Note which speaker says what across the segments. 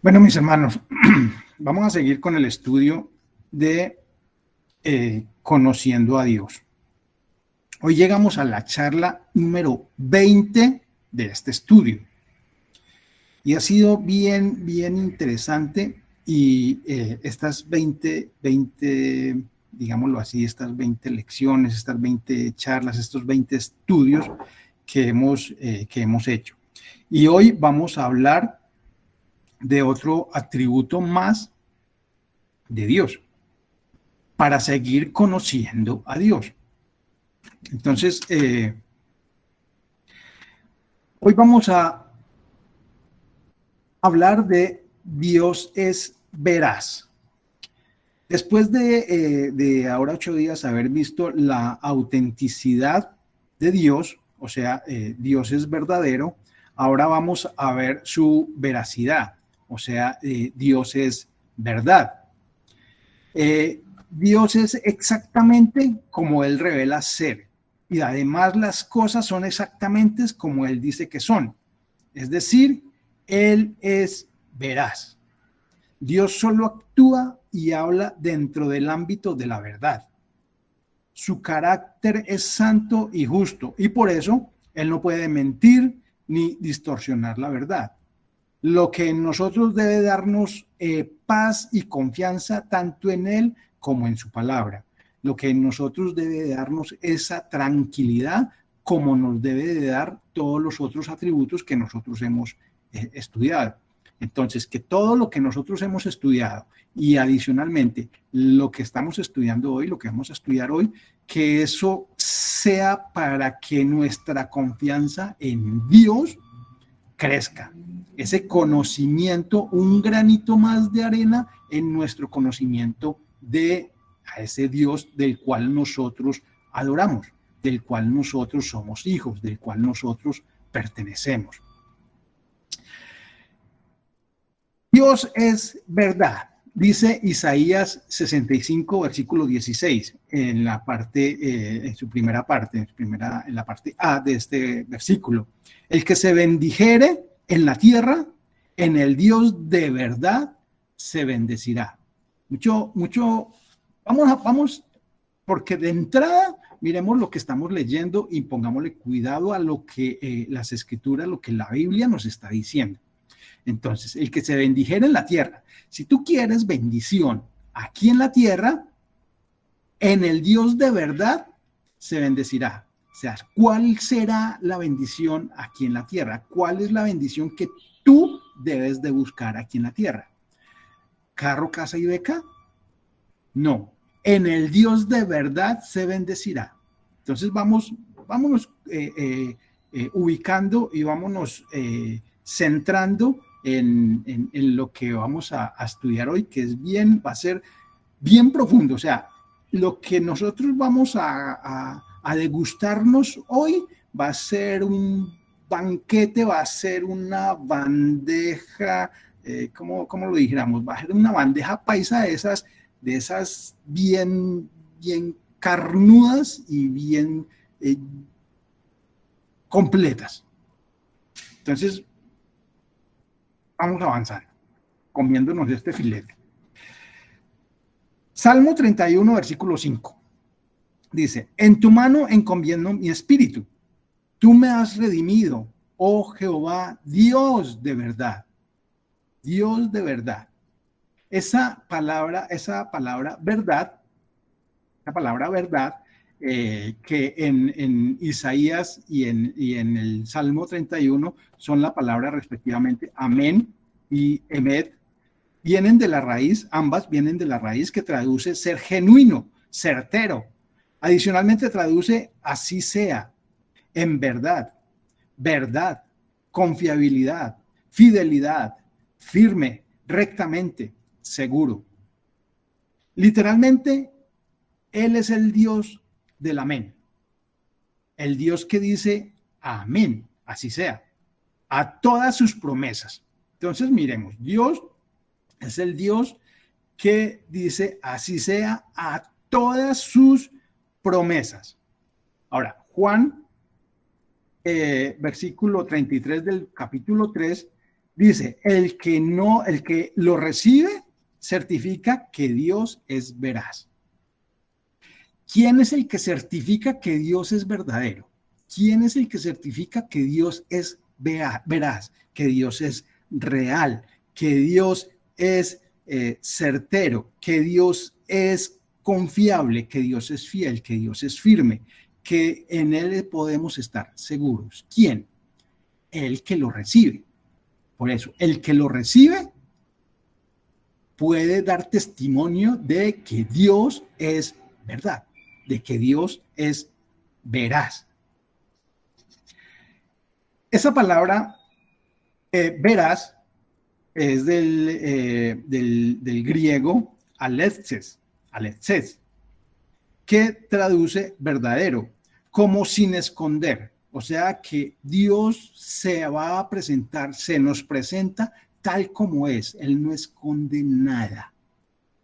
Speaker 1: Bueno, mis hermanos, vamos a seguir con el estudio de Conociendo a Dios. Hoy llegamos a la charla número 20 de este estudio y ha sido bien interesante y estas 20, digámoslo así, estas 20 lecciones, estas 20 charlas, estos 20 estudios que hemos hecho. Y hoy vamos a hablar de otro atributo más de Dios, para seguir conociendo a Dios. Entonces, hoy vamos a hablar de Dios es veraz. Después de ahora 8 días haber visto la autenticidad de Dios, o sea, Dios es verdadero, ahora vamos a ver su veracidad, o sea, Dios es verdad. Dios es exactamente como Él revela ser. Y además las cosas son exactamente como Él dice que son. Es decir, Él es veraz. Dios solo actúa y habla dentro del ámbito de la verdad. Su carácter es santo y justo y por eso Él no puede mentir ni distorsionar la verdad. Lo que en nosotros debe darnos paz y confianza tanto en Él como en su palabra. Lo que en nosotros debe darnos esa tranquilidad como nos debe de dar todos los otros atributos que nosotros hemos estudiado. Entonces, que todo lo que nosotros hemos estudiado y adicionalmente lo que estamos estudiando hoy, lo que vamos a estudiar hoy, que eso sea para que nuestra confianza en Dios crezca. Ese conocimiento, un granito más de arena en nuestro conocimiento de a ese Dios del cual nosotros adoramos, del cual nosotros somos hijos, del cual nosotros pertenecemos. Dios es verdad, dice Isaías 65, versículo 16, en la parte, en su primera parte, en la parte A de este versículo. El que se bendijere en la tierra, en el Dios de verdad se bendecirá. Vamos, porque de entrada miremos lo que estamos leyendo y pongámosle cuidado a lo que las escrituras, lo que la Biblia nos está diciendo. Entonces, el que se bendijera en la tierra. Si tú quieres bendición aquí en la tierra, en el Dios de verdad se bendecirá. O sea, ¿cuál será la bendición aquí en la tierra? ¿Cuál es la bendición que tú debes de buscar aquí en la tierra? ¿Carro, casa y beca? No. En el Dios de verdad se bendecirá. Entonces vámonos ubicando y vámonos centrando en lo que vamos a estudiar hoy, que va a ser bien profundo. O sea, lo que nosotros vamos a degustarnos hoy va a ser un banquete, va a ser una bandeja, ¿cómo lo dijéramos? Va a ser una bandeja paisa de esas bien carnudas y bien completas. Entonces, vamos avanzando, comiéndonos este filete. Salmo 31, versículo 5. Dice, en tu mano encomiendo mi espíritu. Tú me has redimido, oh Jehová, Dios de verdad. Dios de verdad. Esa palabra verdad, que en Isaías y en el Salmo 31 son la palabra respectivamente amén y emet, vienen de la raíz, ambas vienen de la raíz que traduce ser genuino, certero. Adicionalmente traduce así sea, en verdad, verdad, confiabilidad, fidelidad, firme, rectamente, seguro. Literalmente, Él es el Dios del amén. El Dios que dice amén, así sea, a todas sus promesas. Entonces, miremos, Dios es el Dios que dice así sea a todas sus promesas. Ahora, Juan, versículo 33 del capítulo 3, Dice, el que lo recibe certifica que Dios es veraz. ¿Quién es el que certifica que Dios es verdadero? ¿Quién es el que certifica que Dios es veraz, que Dios es real, que Dios es certero, que Dios es confiable, que Dios es fiel, que Dios es firme, que en Él podemos estar seguros? ¿Quién? El que lo recibe. Por eso, el que lo recibe puede dar testimonio de que Dios es verdad, de que Dios es veraz. Esa palabra veraz es del griego alexes, que traduce verdadero, como sin esconder. O sea que Dios se va a presentar, se nos presenta tal como es. Él no esconde nada.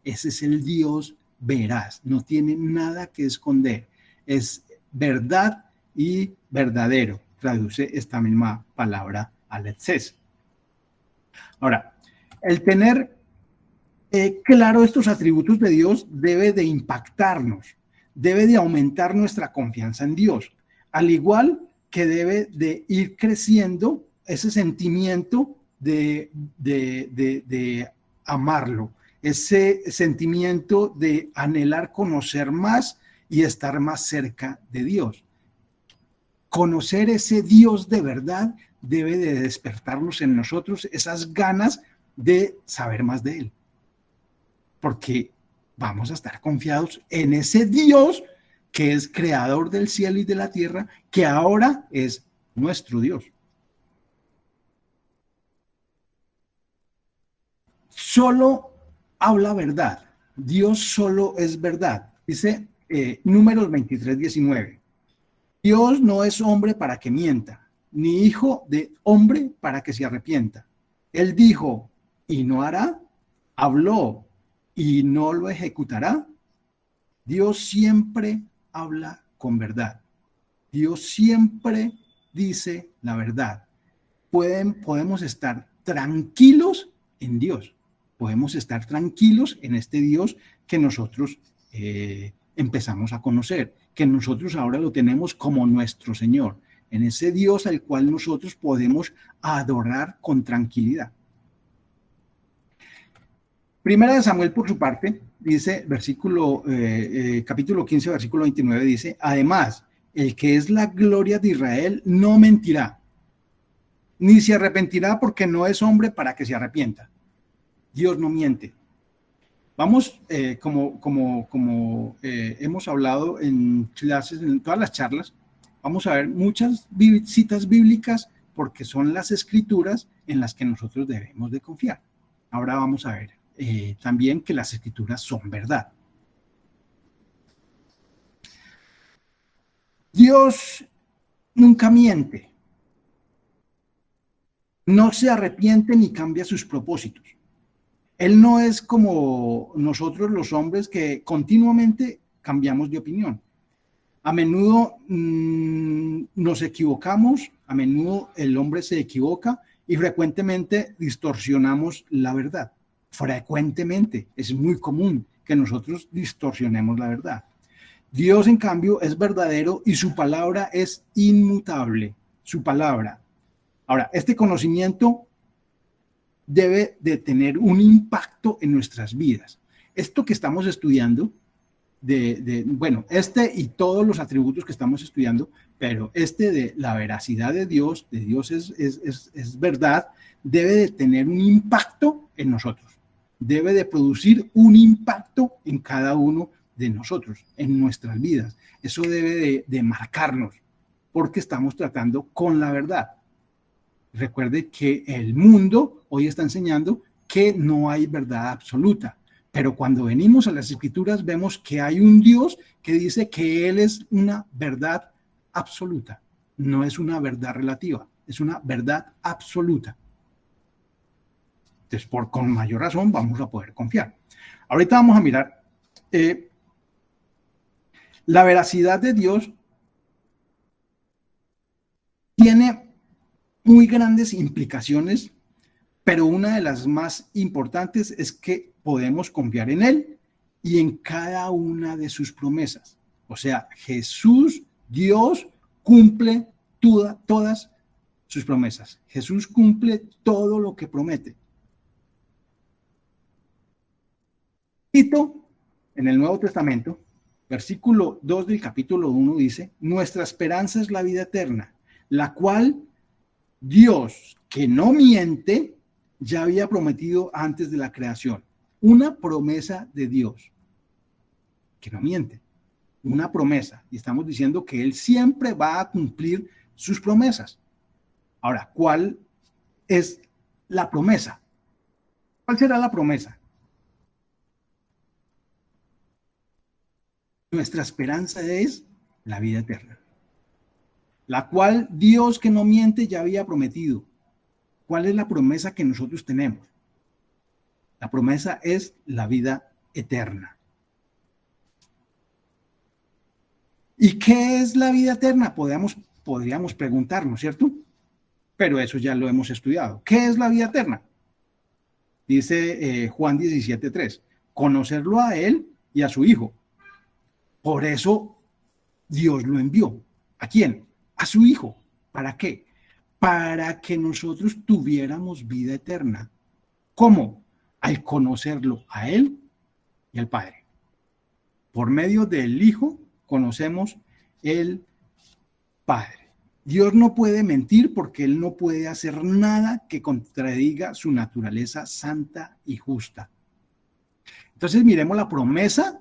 Speaker 1: Ese es el Dios veraz, no tiene nada que esconder. Es verdad y verdadero, traduce esta misma palabra alexes. Ahora, el tener claro estos atributos de Dios debe de impactarnos, debe de aumentar nuestra confianza en Dios, al igual que debe de ir creciendo ese sentimiento de amarlo, ese sentimiento de anhelar conocer más y estar más cerca de Dios. Conocer ese Dios de verdad debe de despertarnos en nosotros esas ganas de saber más de Él. Porque vamos a estar confiados en ese Dios que es creador del cielo y de la tierra, que ahora es nuestro Dios. Solo habla verdad. Dios solo es verdad. Dice Números 23:19. Dios no es hombre para que mienta, ni hijo de hombre para que se arrepienta. Él dijo y no hará, habló y no lo ejecutará. Dios siempre habla con verdad. Dios siempre dice la verdad. Podemos estar tranquilos en Dios. Podemos estar tranquilos en este Dios que nosotros empezamos a conocer, que nosotros ahora lo tenemos como nuestro Señor, en ese Dios al cual nosotros podemos adorar con tranquilidad. Primera de Samuel, por su parte, dice, capítulo 15, versículo 29, dice, además, el que es la gloria de Israel no mentirá, ni se arrepentirá porque no es hombre para que se arrepienta. Dios no miente. Vamos, como hemos hablado en clases, en todas las charlas, vamos a ver muchas citas bíblicas porque son las escrituras en las que nosotros debemos de confiar. Ahora vamos a ver también que las escrituras son verdad. Dios nunca miente, no se arrepiente ni cambia sus propósitos. Él no es como nosotros los hombres que continuamente cambiamos de opinión. A menudo nos equivocamos, a menudo el hombre se equivoca y frecuentemente distorsionamos la verdad. Frecuentemente, es muy común que nosotros distorsionemos la verdad. Dios, en cambio, es verdadero y su palabra es inmutable. Su palabra. Ahora, este conocimiento debe de tener un impacto en nuestras vidas. Esto que estamos estudiando, y todos los atributos que estamos estudiando, pero de la veracidad de Dios es verdad, debe de tener un impacto en nosotros. Debe de producir un impacto en cada uno de nosotros, en nuestras vidas. Eso debe de marcarnos, porque estamos tratando con la verdad. Recuerde que el mundo hoy está enseñando que no hay verdad absoluta, pero cuando venimos a las escrituras vemos que hay un Dios que dice que Él es una verdad absoluta, no es una verdad relativa, es una verdad absoluta. Entonces, con mayor razón vamos a poder confiar. Ahorita vamos a mirar la veracidad de Dios tiene muy grandes implicaciones Pero una de las más importantes es que podemos confiar en Él y en cada una de sus promesas. O sea, Jesús, Dios, cumple todas sus promesas. Jesús cumple todo lo que promete. Tito, en el Nuevo Testamento, versículo 2 del capítulo 1 dice, nuestra esperanza es la vida eterna, la cual Dios, que no miente, ya había prometido antes de la creación. Una promesa de Dios, que no miente, una promesa. Y estamos diciendo que Él siempre va a cumplir sus promesas. Ahora, ¿cuál es la promesa? ¿Cuál será la promesa? Nuestra esperanza es la vida eterna, la cual Dios que no miente ya había prometido. ¿Cuál es la promesa que nosotros tenemos? La promesa es la vida eterna. ¿Y qué es la vida eterna? Podríamos preguntarnos, ¿cierto? Pero eso ya lo hemos estudiado. ¿Qué es la vida eterna? Dice Juan 17:3, conocerlo a Él y a su Hijo. Por eso Dios lo envió. ¿A quién? A su Hijo. ¿Para qué? Para que nosotros tuviéramos vida eterna. ¿Cómo? Al conocerlo a Él y al Padre. Por medio del Hijo conocemos el Padre. Dios no puede mentir porque Él no puede hacer nada que contradiga su naturaleza santa y justa. Entonces miremos la promesa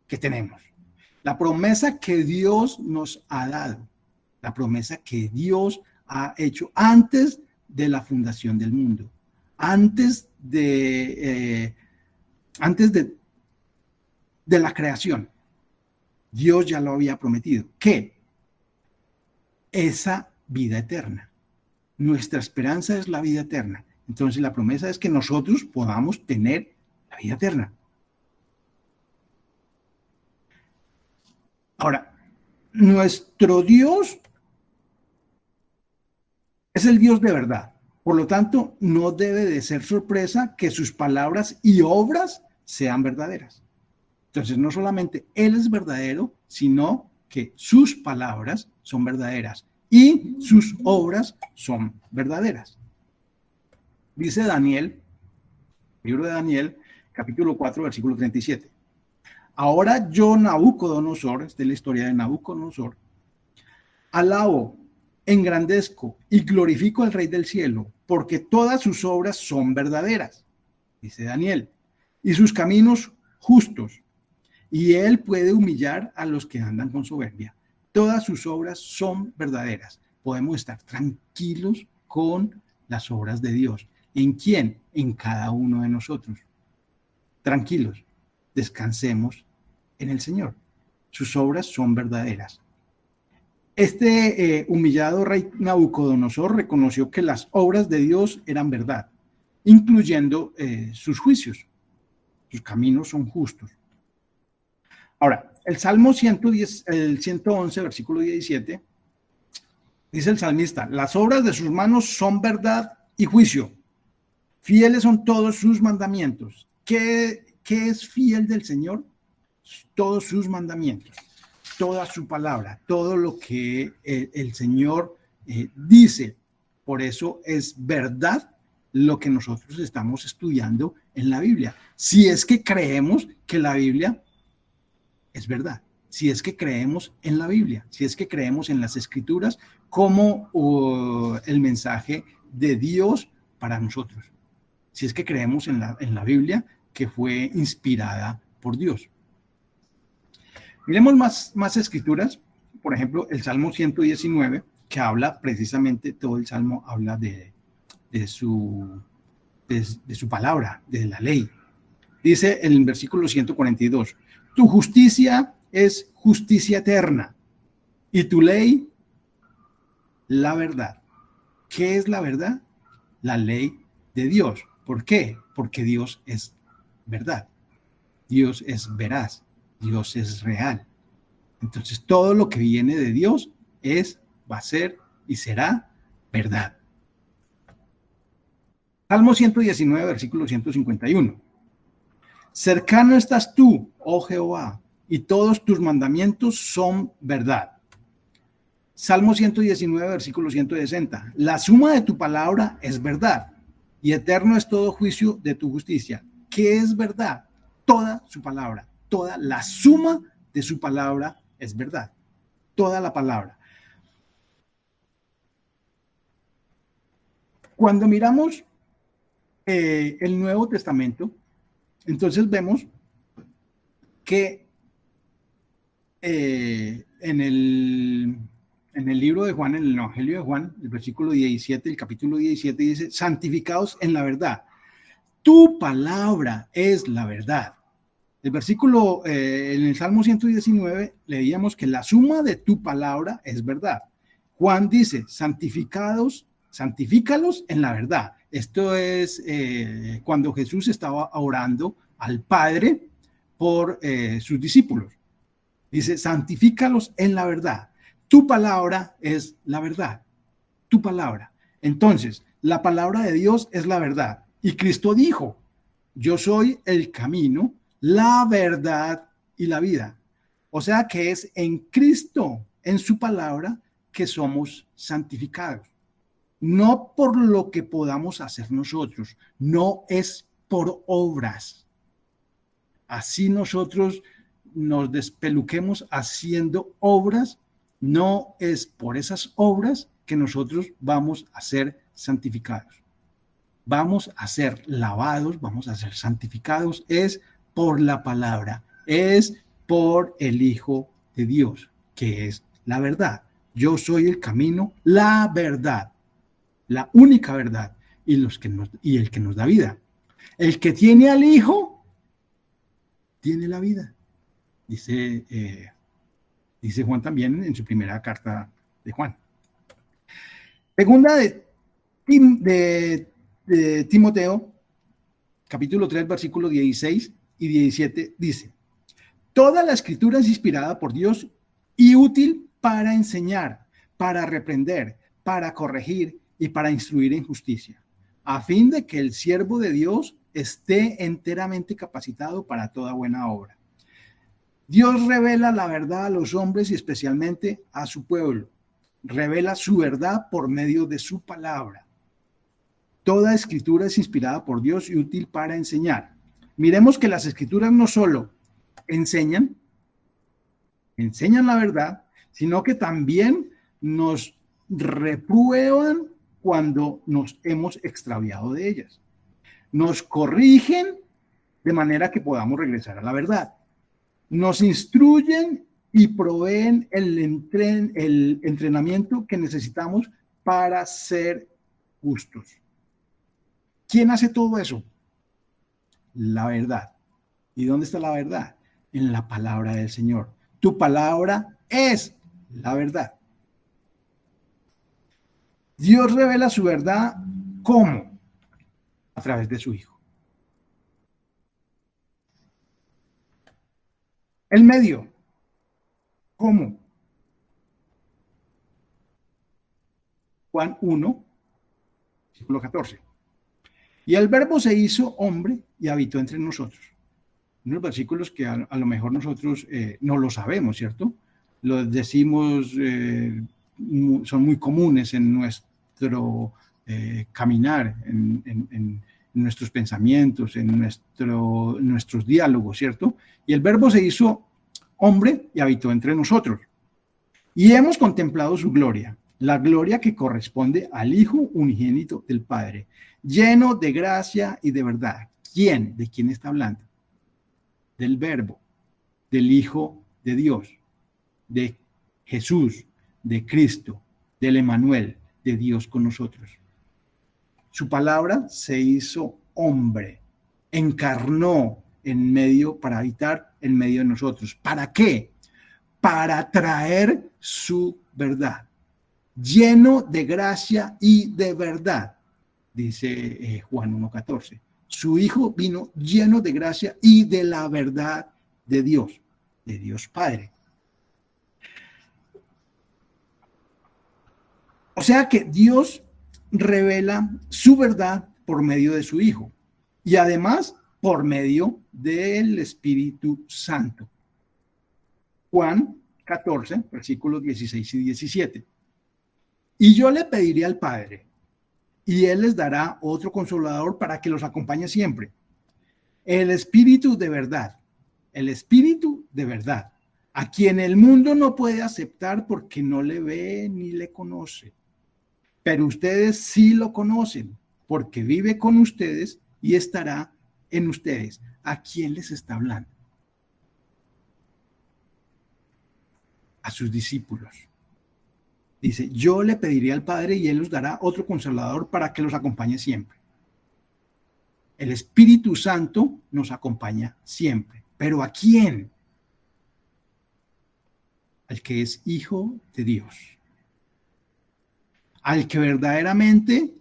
Speaker 1: que tenemos. La promesa que Dios nos ha dado. La promesa que Dios ha hecho antes de la fundación del mundo. Antes de la creación. Dios ya lo había prometido. ¿Qué? Esa vida eterna. Nuestra esperanza es la vida eterna. Entonces la promesa es que nosotros podamos tener la vida eterna. Ahora, nuestro Dios es el Dios de verdad. Por lo tanto, no debe de ser sorpresa que sus palabras y obras sean verdaderas. Entonces, no solamente Él es verdadero, sino que sus palabras son verdaderas y sus obras son verdaderas. Dice Daniel, libro de Daniel, capítulo 4, versículo 37. Ahora yo, Nabucodonosor, esta es la historia de Nabucodonosor, alabo, engrandezco y glorifico al Rey del cielo, porque todas sus obras son verdaderas, dice Daniel, y sus caminos justos, y él puede humillar a los que andan con soberbia. Todas sus obras son verdaderas. Podemos estar tranquilos con las obras de Dios. ¿En quién? En cada uno de nosotros. Tranquilos, descansemos en el Señor. Sus obras son verdaderas. Este humillado rey Nabucodonosor reconoció que las obras de Dios eran verdad, incluyendo sus juicios. Sus caminos son justos. Ahora, el Salmo 111, versículo 17, dice el salmista, las obras de sus manos son verdad y juicio. Fieles son todos sus mandamientos. ¿Qué es fiel del Señor? Todos sus mandamientos, toda su palabra, todo lo que el Señor dice. Por eso es verdad lo que nosotros estamos estudiando en la Biblia. Si es que creemos que la Biblia es verdad, si es que creemos en la Biblia, si es que creemos en las Escrituras como el mensaje de Dios para nosotros, si es que creemos en la Biblia que fue inspirada por Dios. Miremos más escrituras, por ejemplo, el Salmo 119, que habla precisamente, todo el Salmo habla de su palabra, de la ley. Dice en el versículo 142, tu justicia es justicia eterna y tu ley, la verdad. ¿Qué es la verdad? La ley de Dios. ¿Por qué? Porque Dios es verdad. Dios es veraz. Dios es real. Entonces, todo lo que viene de Dios va a ser y será verdad. Salmo 119, versículo 151. Cercano estás tú, oh Jehová, y todos tus mandamientos son verdad. Salmo 119, versículo 160. La suma de tu palabra es verdad, y eterno es todo juicio de tu justicia. ¿Qué es verdad? Toda su palabra, toda la suma de su palabra es verdad. Toda la palabra. Cuando miramos el Nuevo Testamento, entonces vemos que en el libro de Juan, en el Evangelio de Juan, el versículo 17, el capítulo 17 dice, santificados en la verdad. Tu palabra es la verdad. El versículo, en el Salmo 119, leíamos que la suma de tu palabra es verdad. Juan dice, santifícalos en la verdad. Esto es cuando Jesús estaba orando al Padre por sus discípulos. Dice, santifícalos en la verdad. Tu palabra es la verdad. Tu palabra. Entonces, la palabra de Dios es la verdad. Y Cristo dijo, yo soy el camino, la verdad y la vida. O sea que es en Cristo, en su palabra, que somos santificados. No por lo que podamos hacer nosotros, no es por obras. Así nosotros nos despeluquemos haciendo obras, no es por esas obras que nosotros vamos a ser santificados. Vamos a ser lavados, vamos a ser santificados, es por la palabra, es por el Hijo de Dios, que es la verdad. Yo soy el camino, la verdad, la única verdad y el que nos da vida. El que tiene al Hijo, tiene la vida. Dice Juan también en su primera carta de Juan. Segunda de Timoteo, capítulo 3, versículos 16 y 17, dice, toda la escritura es inspirada por Dios y útil para enseñar, para reprender, para corregir y para instruir en justicia, a fin de que el siervo de Dios esté enteramente capacitado para toda buena obra. Dios revela la verdad a los hombres y especialmente a su pueblo. Revela su verdad por medio de su palabra. Toda escritura es inspirada por Dios y útil para enseñar. Miremos que las escrituras no solo enseñan la verdad, sino que también nos reprueban cuando nos hemos extraviado de ellas. Nos corrigen de manera que podamos regresar a la verdad. Nos instruyen y proveen el entrenamiento que necesitamos para ser justos. ¿Quién hace todo eso? La verdad. ¿Y dónde está la verdad? En la palabra del Señor. Tu palabra es la verdad. Dios revela su verdad, ¿cómo? A través de su Hijo. El medio, ¿cómo? Juan 1, versículo 14. Y el verbo se hizo hombre y habitó entre nosotros. Unos versículos que a lo mejor nosotros no lo sabemos, ¿cierto? Los decimos, son muy comunes en nuestro caminar, en nuestros pensamientos, en nuestros diálogos, ¿cierto? Y el verbo se hizo hombre y habitó entre nosotros. Y hemos contemplado su gloria, la gloria que corresponde al Hijo unigénito del Padre, lleno de gracia y de verdad. ¿Quién? ¿De quién está hablando? Del Verbo, del Hijo de Dios, de Jesús, de Cristo, del Emmanuel, de Dios con nosotros. Su palabra se hizo hombre, encarnó para habitar en medio de nosotros. ¿Para qué? Para traer su verdad, lleno de gracia y de verdad, dice Juan 1:14. Su Hijo vino lleno de gracia y de la verdad de Dios Padre. O sea que Dios revela su verdad por medio de su Hijo y además por medio del Espíritu Santo. Juan 14, versículos 16 y 17. Y yo le pediré al Padre, y Él les dará otro consolador para que los acompañe siempre. El Espíritu de verdad, el Espíritu de verdad, a quien el mundo no puede aceptar porque no le ve ni le conoce. Pero ustedes sí lo conocen, porque vive con ustedes y estará en ustedes. ¿A quién les está hablando? A sus discípulos. Dice, yo le pediré al Padre y Él os dará otro consolador para que los acompañe siempre. El Espíritu Santo nos acompaña siempre. ¿Pero a quién? Al que es hijo de Dios. Al que verdaderamente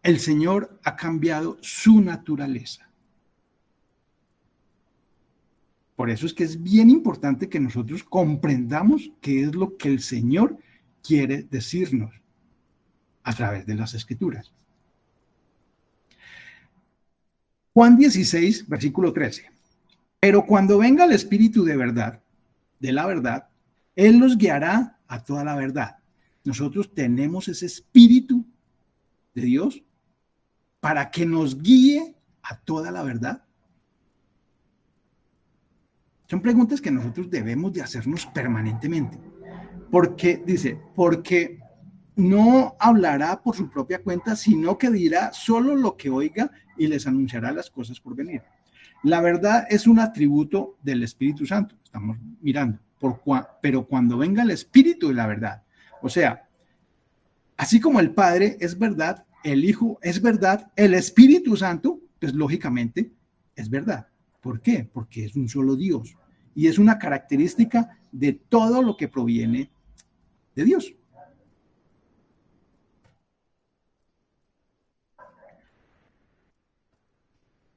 Speaker 1: el Señor ha cambiado su naturaleza. Por eso es que es bien importante que nosotros comprendamos qué es lo que el Señor quiere decirnos a través de las Escrituras. Juan 16, versículo 13. Pero cuando venga el Espíritu de verdad, de la verdad, Él los guiará a toda la verdad. Nosotros tenemos ese Espíritu de Dios para que nos guíe a toda la verdad. Son preguntas que nosotros debemos de hacernos permanentemente. Porque, dice, porque no hablará por su propia cuenta, sino que dirá solo lo que oiga y les anunciará las cosas por venir. La verdad es un atributo del Espíritu Santo, estamos mirando, pero cuando venga el Espíritu de la verdad, o sea, así como el Padre es verdad, el Hijo es verdad, el Espíritu Santo, pues lógicamente es verdad. ¿Por qué? Porque es un solo Dios y es una característica de todo lo que proviene de Dios.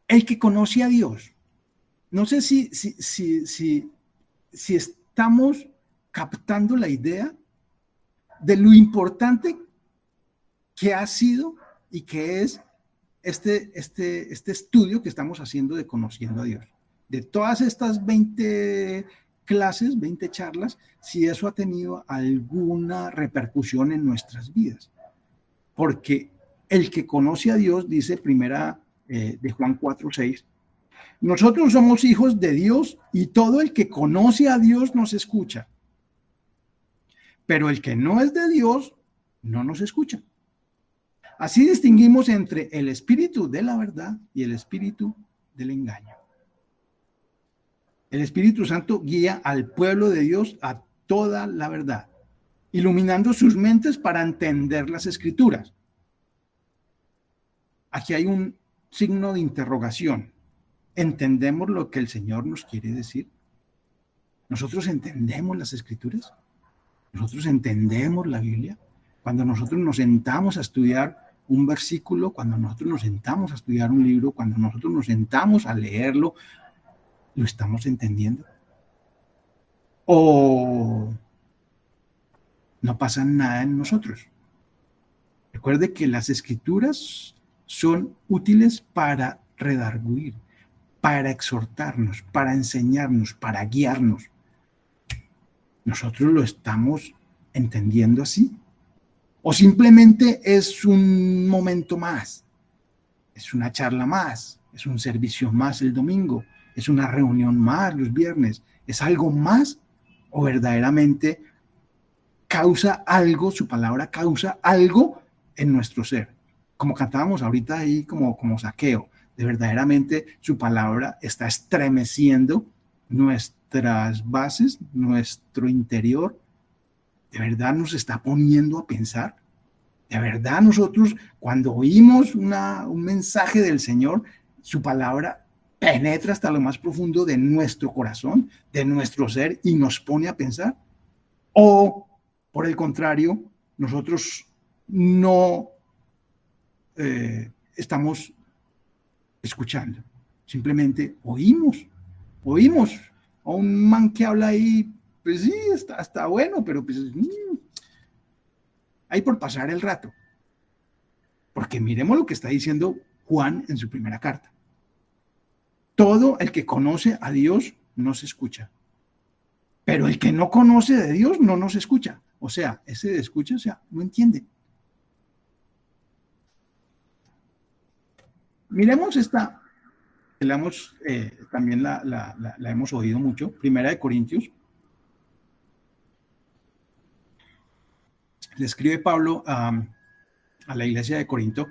Speaker 1: El que conoce a Dios, no sé si estamos captando la idea de lo importante que ha sido y que es este estudio que estamos haciendo de conociendo a Dios. De todas estas 20 clases, 20 charlas, si eso ha tenido alguna repercusión en nuestras vidas. Porque el que conoce a Dios, dice primera de Juan 4:6, nosotros somos hijos de Dios y todo el que conoce a Dios nos escucha. Pero el que no es de Dios no nos escucha. Así distinguimos entre el espíritu de la verdad y el espíritu del engaño. El Espíritu Santo guía al pueblo de Dios a toda la verdad, iluminando sus mentes para entender las Escrituras. Aquí hay un signo de interrogación. ¿Entendemos lo que el Señor nos quiere decir? ¿Nosotros entendemos las Escrituras? ¿Nosotros entendemos la Biblia? Cuando nosotros nos sentamos a estudiar un versículo, cuando nosotros nos sentamos a estudiar un libro, cuando nosotros nos sentamos a leerlo, ¿lo estamos entendiendo? ¿O no pasa nada en nosotros? Recuerde que las Escrituras son útiles para redarguir, para exhortarnos, para enseñarnos, para guiarnos. ¿Nosotros lo estamos entendiendo así? ¿O simplemente es un momento más? ¿Es una charla más? ¿Es un servicio más el domingo? ¿Es una reunión más los viernes? ¿Es algo más? ¿O verdaderamente causa algo, su palabra causa algo en nuestro ser? Como cantábamos ahorita ahí, como Zaqueo, de verdaderamente su palabra está estremeciendo nuestras bases, nuestro interior. ¿De verdad nos está poniendo a pensar? ¿De verdad nosotros cuando oímos un mensaje del Señor, su palabra penetra hasta lo más profundo de nuestro corazón, de nuestro ser y nos pone a pensar? ¿O por el contrario, nosotros no estamos escuchando? Simplemente oímos a un man que habla ahí, pues sí, está bueno, pero pues ahí por pasar el rato. Porque miremos lo que está diciendo Juan en su primera carta. Todo el que conoce a Dios nos escucha. Pero el que no conoce de Dios no nos escucha. O sea, ese de escucha, o sea, no entiende. Miremos esta, la hemos, también la hemos oído mucho, Primera de Corintios. Le escribe Pablo a la iglesia de Corinto,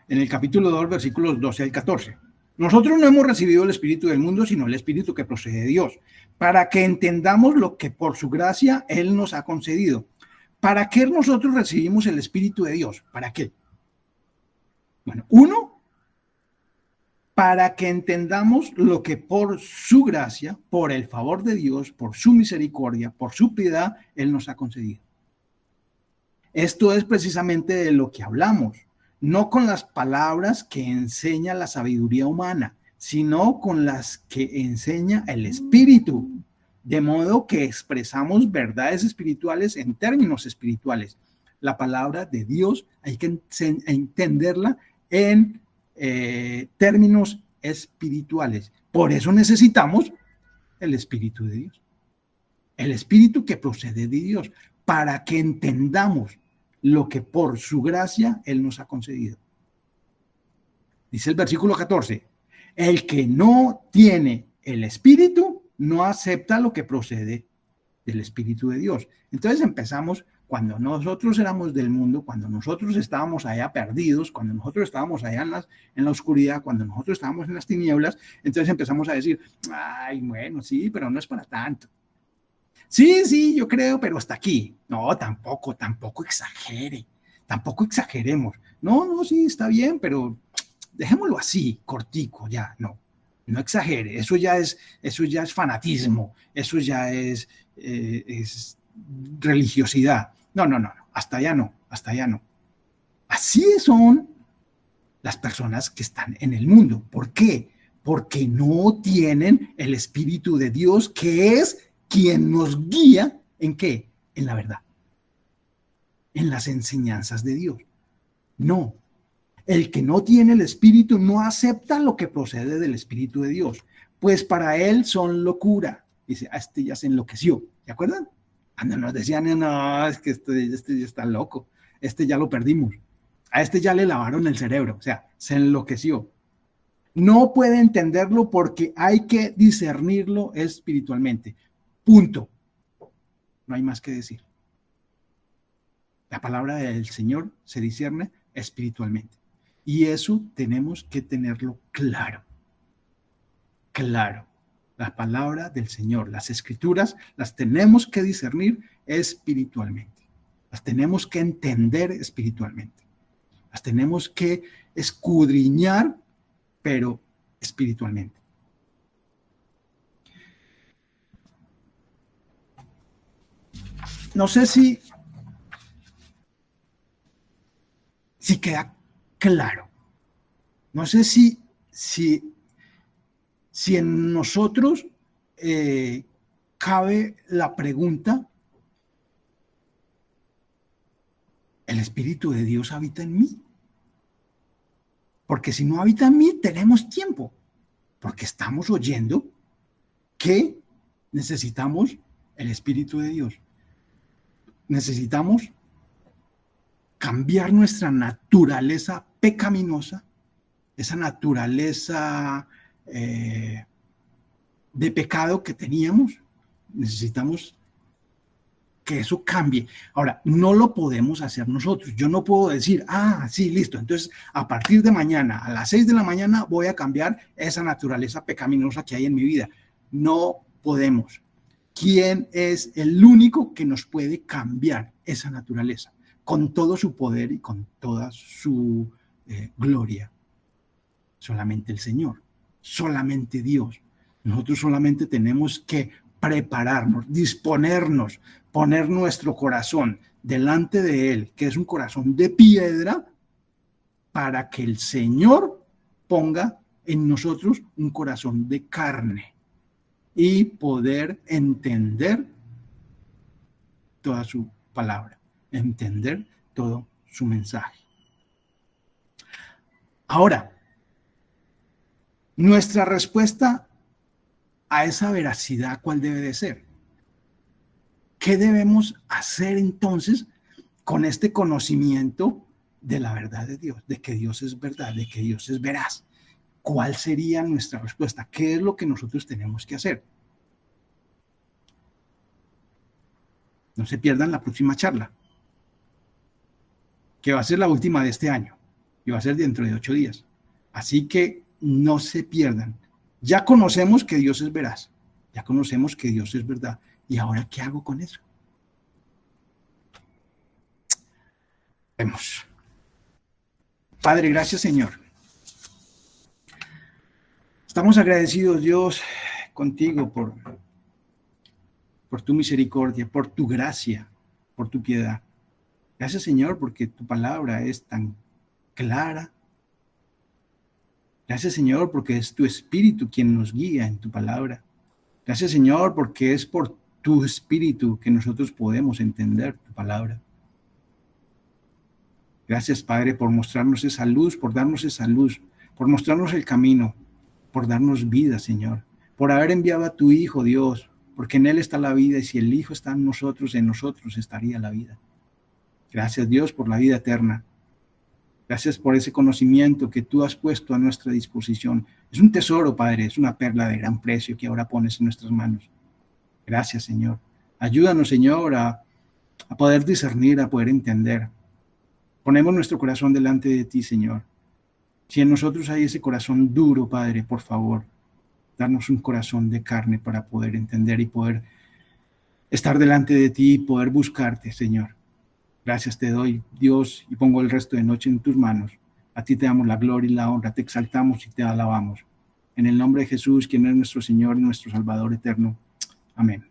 Speaker 1: en el capítulo 2, versículos 12 al 14. Nosotros no hemos recibido el espíritu del mundo, sino el espíritu que procede de Dios, para que entendamos lo que por su gracia Él nos ha concedido. ¿Para qué nosotros recibimos el espíritu de Dios? ¿Para qué? Bueno, uno, para que entendamos lo que por su gracia, por el favor de Dios, por su misericordia, por su piedad, Él nos ha concedido. Esto es precisamente de lo que hablamos, no con las palabras que enseña la sabiduría humana, sino con las que enseña el Espíritu, de modo que expresamos verdades espirituales en términos espirituales. La palabra de Dios hay que entenderla en términos espirituales. Por eso necesitamos el Espíritu de Dios, el Espíritu que procede de Dios, para que entendamos lo que por su gracia Él nos ha concedido. Dice el versículo 14, el que no tiene el Espíritu no acepta lo que procede del Espíritu de Dios. Entonces empezamos, cuando nosotros éramos del mundo, cuando nosotros estábamos allá perdidos, cuando nosotros estábamos allá en la oscuridad, cuando nosotros estábamos en las tinieblas, entonces empezamos a decir, ay, bueno, sí, pero no es para tanto. Sí, yo creo, pero hasta aquí. No, tampoco exagere, tampoco exageremos. No, sí, está bien, pero dejémoslo así, cortico, ya, no exagere. Eso ya es fanatismo, eso ya es religiosidad. No, hasta allá no. Así son las personas que están en el mundo. ¿Por qué? Porque no tienen el Espíritu de Dios, que es quien nos guía ¿en qué? En la verdad, en las enseñanzas de Dios. No, el que no tiene el Espíritu no acepta lo que procede del Espíritu de Dios, pues para él son locura. Dice, este ya se enloqueció, ¿se acuerdan? Nos decían, no, es que este ya está loco, este ya lo perdimos, a este ya le lavaron el cerebro, o sea, se enloqueció. No puede entenderlo porque hay que discernirlo espiritualmente. Punto. No hay más que decir. La palabra del Señor se discierne espiritualmente. Y eso tenemos que tenerlo claro. Claro. La palabra del Señor, las escrituras, las tenemos que discernir espiritualmente. Las tenemos que entender espiritualmente. Las tenemos que escudriñar, pero espiritualmente. No sé si queda claro. No sé si en nosotros cabe la pregunta, ¿el Espíritu de Dios habita en mí? Porque si no habita en mí, tenemos tiempo, porque estamos oyendo que necesitamos el Espíritu de Dios. Necesitamos cambiar nuestra naturaleza pecaminosa, esa naturaleza de pecado que teníamos. Necesitamos que eso cambie. Ahora, no lo podemos hacer nosotros. Yo no puedo decir, sí, listo. Entonces, a partir de mañana, a las 6 de la mañana, voy a cambiar esa naturaleza pecaminosa que hay en mi vida. No podemos. ¿Quién es el único que nos puede cambiar esa naturaleza? Con todo su poder y con toda su gloria. Solamente el Señor, solamente Dios. Nosotros solamente tenemos que prepararnos, disponernos, poner nuestro corazón delante de Él, que es un corazón de piedra, para que el Señor ponga en nosotros un corazón de carne y poder entender toda su palabra, entender todo su mensaje. Ahora, nuestra respuesta a esa veracidad, ¿cuál debe de ser? ¿Qué debemos hacer entonces con este conocimiento de la verdad de Dios, de que Dios es verdad, de que Dios es veraz? ¿Cuál sería nuestra respuesta? ¿Qué es lo que nosotros tenemos que hacer? No se pierdan la próxima charla, que va a ser la última de este año y va a ser dentro de 8 días. Así que no se pierdan. Ya conocemos que Dios es veraz, ya conocemos que Dios es verdad. ¿Y ahora qué hago con eso? Vemos. Padre, gracias, Señor. Estamos agradecidos, Dios, contigo por tu misericordia, por tu gracia, por tu piedad. Gracias, Señor, porque tu palabra es tan clara. Gracias, Señor, porque es tu Espíritu quien nos guía en tu palabra. Gracias, Señor, porque es por tu Espíritu que nosotros podemos entender tu palabra. Gracias, Padre, por mostrarnos esa luz, por darnos esa luz, por mostrarnos el camino, por darnos vida, Señor, por haber enviado a tu Hijo, Dios, porque en Él está la vida y si el Hijo está en nosotros estaría la vida. Gracias, Dios, por la vida eterna. Gracias por ese conocimiento que tú has puesto a nuestra disposición. Es un tesoro, Padre, es una perla de gran precio que ahora pones en nuestras manos. Gracias, Señor. Ayúdanos, Señor, a poder discernir, a poder entender. Ponemos nuestro corazón delante de ti, Señor. Si en nosotros hay ese corazón duro, Padre, por favor, darnos un corazón de carne para poder entender y poder estar delante de ti y poder buscarte, Señor. Gracias te doy, Dios, y pongo el resto de noche en tus manos. A ti te damos la gloria y la honra, te exaltamos y te alabamos. En el nombre de Jesús, quien es nuestro Señor y nuestro Salvador eterno. Amén.